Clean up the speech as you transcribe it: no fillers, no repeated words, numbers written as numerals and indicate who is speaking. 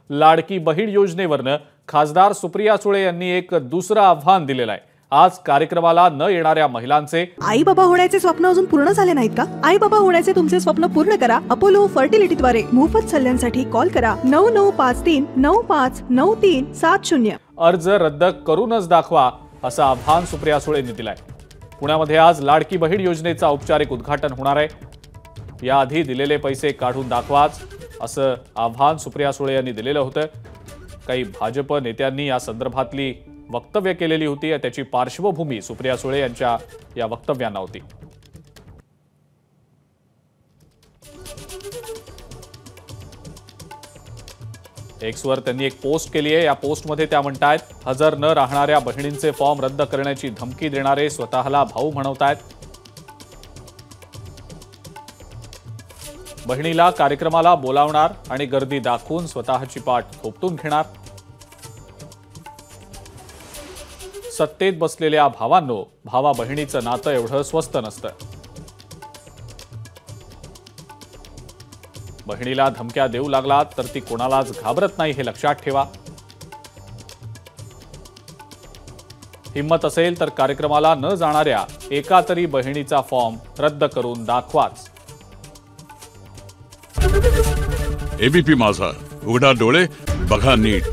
Speaker 1: लाडकी बहीण योजनेवरनं खासदार सुप्रिया सुळे यांनी एक दुसरं आव्हान दिलेलं आहे। आज कार्यक्रमाला न येणाऱ्या महिलांचे
Speaker 2: आई बाबा होण्याचे स्वप्न अजून पूर्ण झाले नाहीत का? आई बाबा होण्याचे तुमचे स्वप्न पूर्ण करा अपोलो फर्टिलिटीद्वारे। मोफत सल्ल्यांसाठी कॉल करा 9953 959370।
Speaker 1: अर्ज रद्द करूनच दाखवा असं आव्हान सुप्रिया सुळे यांनी दिलंय। पुण्यामध्ये आज लाडकी बहीण योजनेचं औपचारिक उद्घाटन होणार आहे। याआधी दिलेले पैसे काढून दाखवाच असं आव्हान सुप्रिया सुळे यांनी दिलेलं होतं। काही भाजप नेत्यांनी या संदर्भातली वक्तव्य केलेली होती। त्याची पार्श्वभूमी सुप्रिया सुळे यांच्या या वक्तव्यांना होती। एक्सवर त्यांनी एक पोस्ट केली आहे। या पोस्टमध्ये त्या म्हणतायत, हजर न राहणाऱ्या बहिणींचे फॉर्म रद्द करण्याची धमकी देणारे स्वतःला भाऊ म्हणवतायत। बहिणीला कार्यक्रमाला बोलावणार आणि गर्दी दाखवून स्वतःची पाठ थोपटून घेणार। सत्तेत बसलेल्या भावांनो, भावा बहिणीचं नातं एवढं स्वस्त नसतं। बहिणीला धमक्या देऊ लागलात तर ती कोणालाच घाबरत नाही हे लक्षात ठेवा। हिम्मत असेल तर कार्यक्रमाला न जाणाऱ्या एका तरी बहिणीचा फॉर्म रद्द करून दाखवाच।
Speaker 3: एबीपी माझा, उघडा डोळे बघा नीट।